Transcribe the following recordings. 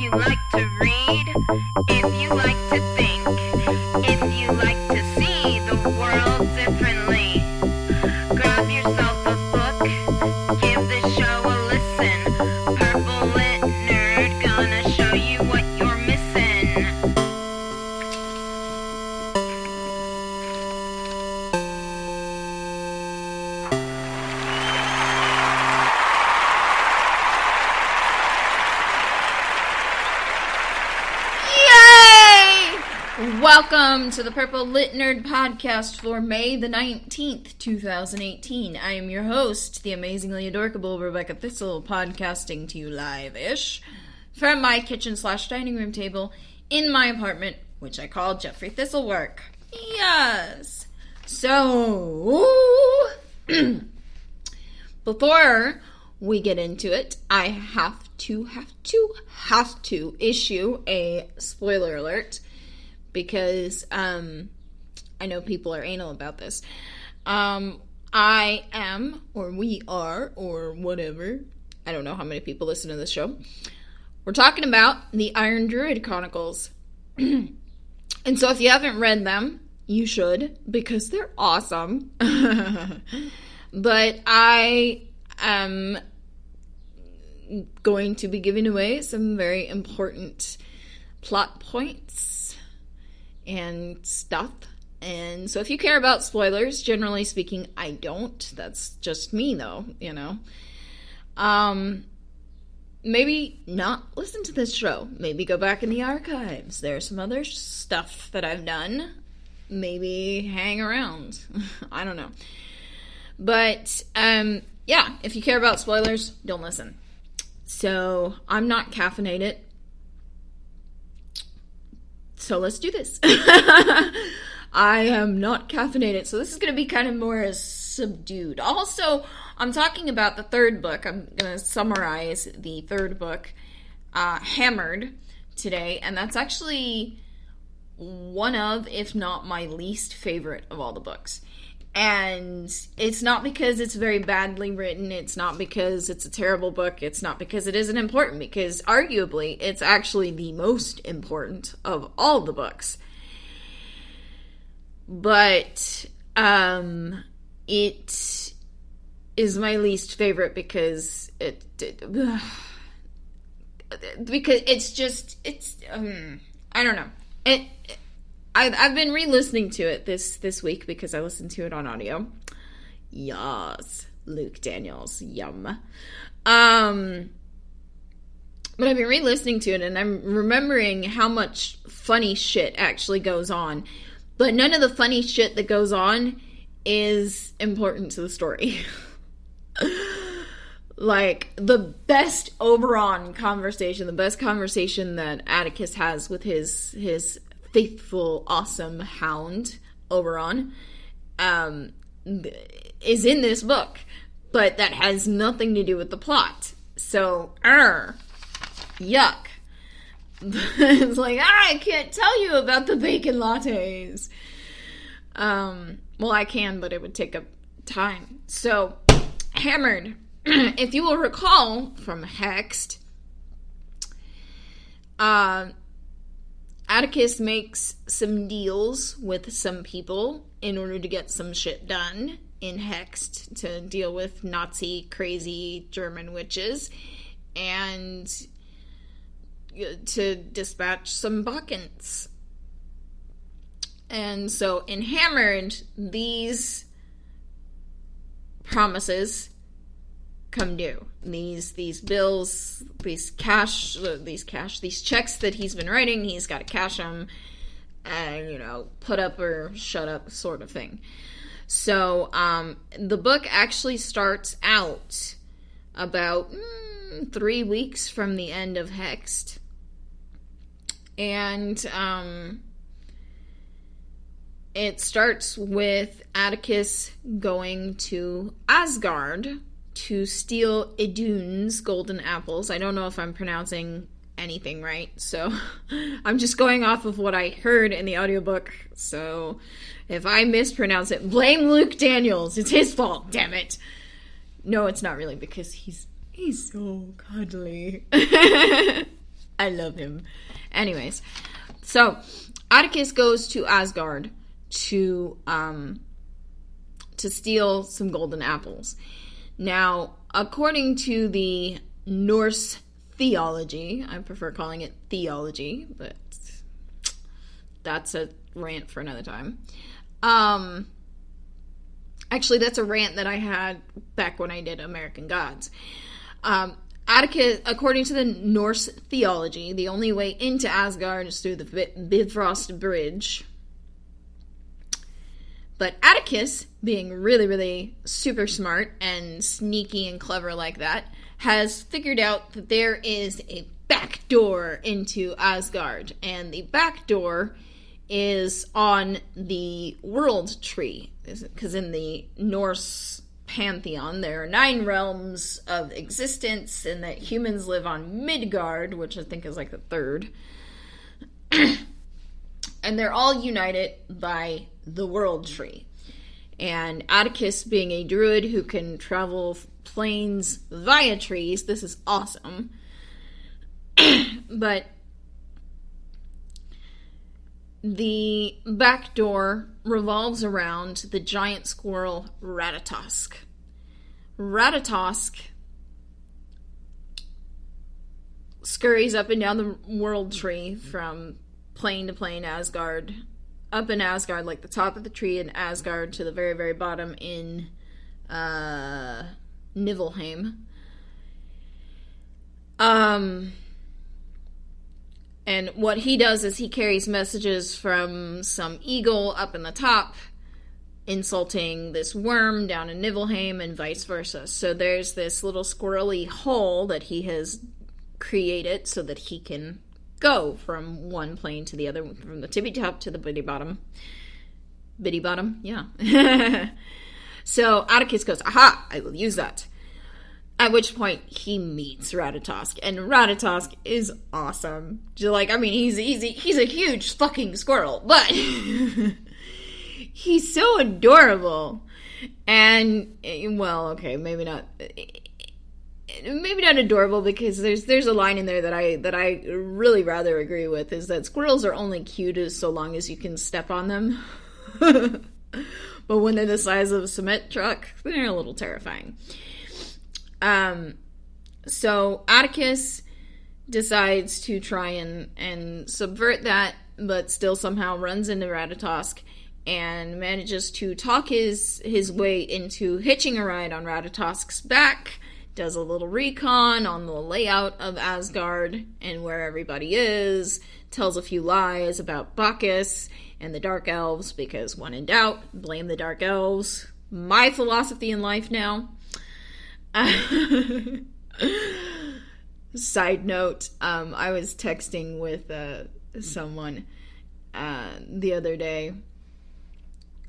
you like to read, if you like to think, if you like to see the world differently, grab yourself a book, give the show a listen. Purple Lit Nerd gonna show you what you're missing. Welcome to the Purple Lit Nerd podcast for May the 19th, 2018. I am your host, the amazingly adorable Rebecca Thistle, podcasting to you live-ish from my kitchen/dining room table in my apartment, which I call Jeffrey Thistlework. Yes! So, before we get into it, I have to issue a spoiler alert. Because I know people are anal about this. I am, or we are, or whatever. I don't know how many people listen to this show. We're talking about the Iron Druid Chronicles. And so if you haven't read them, you should, because they're awesome. But I am going to be giving away some very important plot points and stuff. And so if you care about spoilers, generally speaking, I don't. That's just me, though, you know. Maybe not listen to this show. Maybe go back in the archives. There's some other stuff that I've done. Maybe hang around. I don't know. But, yeah, if you care about spoilers, don't listen. So, I'm not caffeinated. So let's do this. I am not caffeinated, so this is going to be kind of more subdued. Also, I'm talking about the third book. I'm going to summarize the third book, Hammered, today. And that's actually one of, if not my least favorite of all the books. And it's not because it's very badly written. It's not because it's a terrible book. It's not because it isn't important. Because arguably, it's actually the most important of all the books. But it is my least favorite because because it's just, I don't know. I've been re-listening to it this week because I listened to it on audio. Yes, Luke Daniels, yum. But I've been re-listening to it and I'm remembering how much funny shit actually goes on. But none of the funny shit that goes on is important to the story. Like, the best Oberon conversation, the best conversation that Atticus has with his faithful, awesome hound, Oberon, is in this book, but that has nothing to do with the plot. So, yuck. It's like, I can't tell you about the bacon lattes. Well, I can, but it would take up time. So, Hammered. If you will recall from Hexed, Atticus makes some deals with some people in order to get some shit done in Hexed to deal with Nazi crazy German witches and to dispatch some Bacchants. And so in Hammered, these promises come due. These bills, these checks that he's been writing, he's got to cash them and, put up or shut up sort of thing. So, the book actually starts out about 3 weeks from the end of Hexed. And, it starts with Atticus going to Asgard to steal Idun's golden apples. I don't know if I'm pronouncing anything right, so I'm just going off of what I heard in the audiobook. So if I mispronounce it, blame Luke Daniels. It's his fault, damn it. No, it's not really, because he's so cuddly. I love him. Anyways, so Atticus goes to Asgard to steal some golden apples. Now, according to the Norse theology, I prefer calling it theology, but that's a rant for another time. Actually, that's a rant that I had back when I did American Gods. Atticus, according to the Norse theology, the only way into Asgard is through the Bifrost Bridge. But Atticus, being really, really super smart and sneaky and clever like that, has figured out that there is a back door into Asgard. And the back door is on the World Tree. Because in the Norse pantheon, there are 9 realms of existence, and that humans live on Midgard, which I think is like the 3rd. And they're all united by the World Tree. And Atticus, being a druid who can travel planes via trees, this is awesome. But the back door revolves around the giant squirrel Ratatosk. Ratatosk scurries up and down the World Tree from plane to plane Asgard, up in Asgard, like the top of the tree in Asgard to the very, very bottom in Niflheim. And what he does is he carries messages from some eagle up in the top, insulting this worm down in Niflheim, and vice versa. So there's this little squirrely hole that he has created so that he can go from one plane to the other, from the tippy top to the bitty bottom. Bitty bottom? Yeah. So Atticus goes, aha, I will use that. At which point he meets Ratatosk, and Ratatosk is awesome. Like, I mean, he's a huge fucking squirrel, but he's so adorable. And, well, okay, maybe not adorable, because there's a line in there that I really rather agree with, is that squirrels are only cute so long as you can step on them. But when they're the size of a cement truck, they're a little terrifying. So Atticus decides to try and subvert that, but still somehow runs into Ratatosk and manages to talk his way into hitching a ride on Ratatosk's back, does a little recon on the layout of Asgard and where everybody is, tells a few lies about Bacchus and the Dark Elves, because when in doubt, blame the Dark Elves. My philosophy in life now. Side note, I was texting with someone the other day,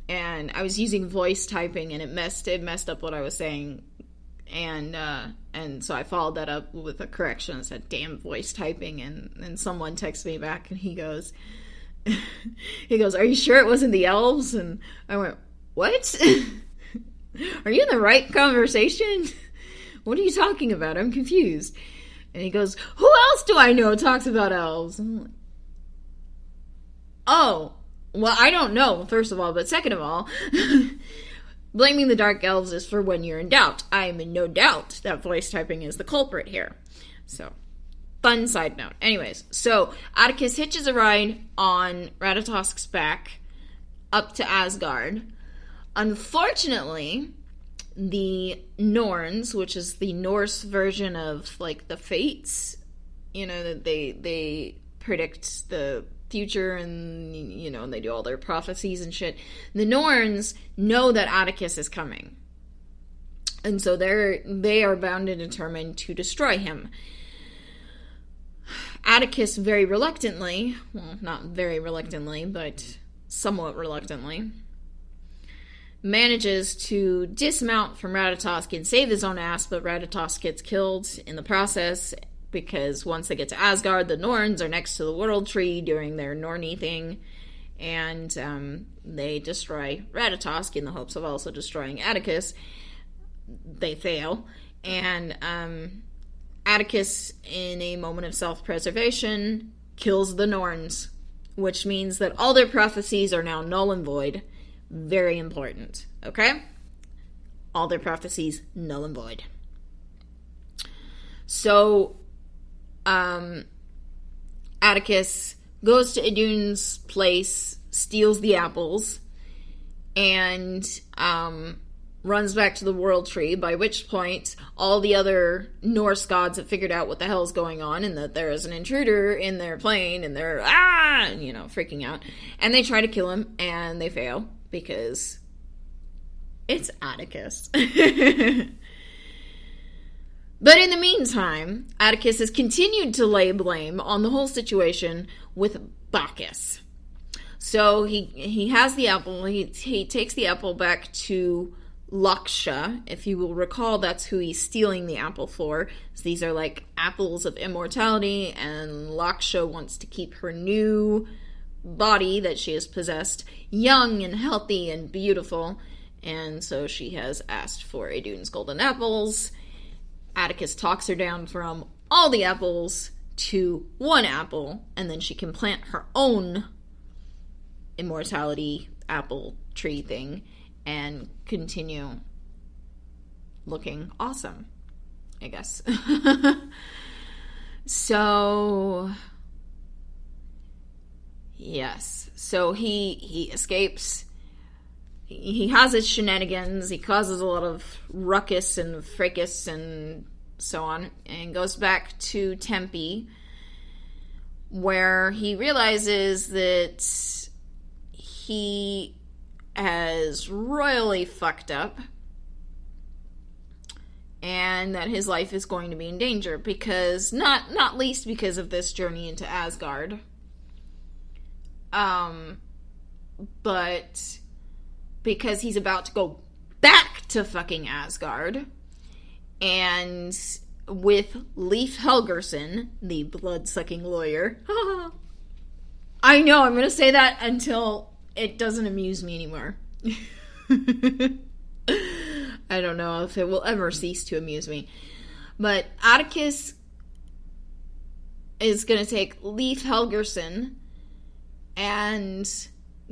and I was using voice typing, and it messed up what I was saying, and so I followed that up with a correction and said, damn voice typing, and someone texted me back, and he goes, are you sure it wasn't the elves? And I went, what? Are you in the right conversation? What are you talking about? I'm confused. And he goes, who else do I know talks about elves? And I'm like, oh, well, I don't know, first of all, but second of all, blaming the Dark Elves is for when you're in doubt. I'm in no doubt that voice typing is the culprit here. So, fun side note. Anyways, so Atticus hitches a ride on Ratatosk's back up to Asgard. Unfortunately, the Norns, which is the Norse version of, like, the Fates, that they predict the future, and, and they do all their prophecies and shit. The Norns know that Atticus is coming. And so they are bound and determined to destroy him. Atticus very reluctantly, well, not very reluctantly, but somewhat reluctantly, manages to dismount from Ratatosk and save his own ass, but Ratatosk gets killed in the process, because once they get to Asgard, the Norns are next to the World Tree doing their Norny thing, and they destroy Ratatosk in the hopes of also destroying Atticus. They fail, and Atticus, in a moment of self-preservation, kills the Norns, which means that all their prophecies are now null and void. Very important, okay? All their prophecies, null and void. So, Atticus goes to Idune's place, steals the apples, and runs back to the World Tree, by which point all the other Norse gods have figured out what the hell's going on and that there is an intruder in their plane and they're, freaking out. And they try to kill him and they fail because it's Atticus. But in the meantime, Atticus has continued to lay blame on the whole situation with Bacchus. So he has the apple, he takes the apple back to Laksha. If you will recall, that's who he's stealing the apple for. So these are like apples of immortality, and Laksha wants to keep her new body that she has possessed young and healthy and beautiful, and so she has asked for Idune's golden apples. Atticus talks her down from all the apples to one apple, and then she can plant her own immortality apple tree thing and continue looking awesome, I guess. So, yes. So he escapes. He has his shenanigans. He causes a lot of ruckus and fracas and so on, and goes back to Tempe, where he realizes that he has royally fucked up and that his life is going to be in danger because, not least because of this journey into Asgard, but because he's about to go back to fucking Asgard, and with Leif Helgerson, the blood-sucking lawyer. I know, I'm gonna say that until it doesn't amuse me anymore. I don't know if it will ever cease to amuse me. But Atticus is gonna take Leif Helgerson and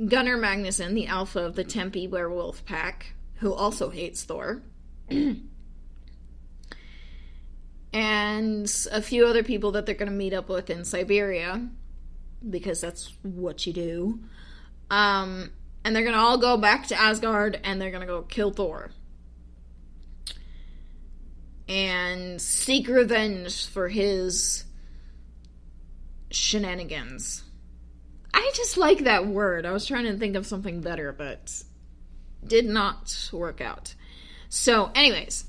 Gunnar Magnusson, the alpha of the Tempe werewolf pack, who also hates Thor, and a few other people that they're going to meet up with in Siberia, because that's what you do. And they're going to all go back to Asgard, and they're going to go kill Thor. And seek revenge for his shenanigans. I just like that word. I was trying to think of something better, but did not work out. So, anyways.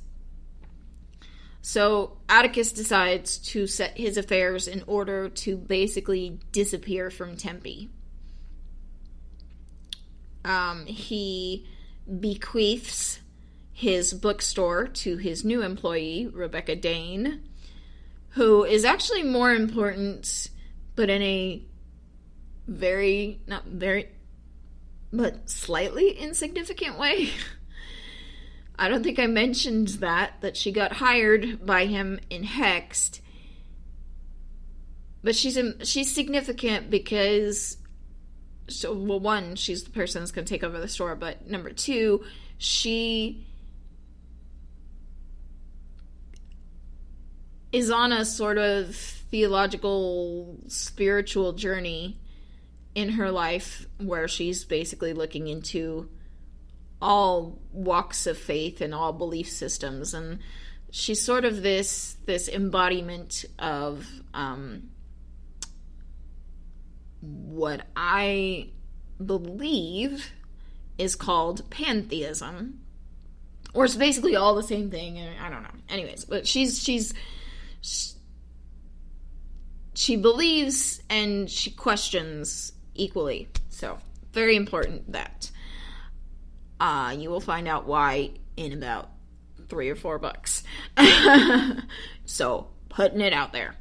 So, Atticus decides to set his affairs in order to basically disappear from Tempe. He bequeaths his bookstore to his new employee, Rebecca Dane, who is actually more important, but in a not very, but slightly insignificant way. I don't think I mentioned that she got hired by him in Hexed. But she's significant because, so, well, one, she's the person that's going to take over the store, but number two, she is on a sort of theological, spiritual journey in her life where she's basically looking into all walks of faith and all belief systems, and she's sort of this embodiment of what I believe is called pantheism, or it's basically all the same thing. I don't know. Anyways, but she believes and she questions equally. So, very important that. You will find out why in about $3 or $4. So, putting it out there.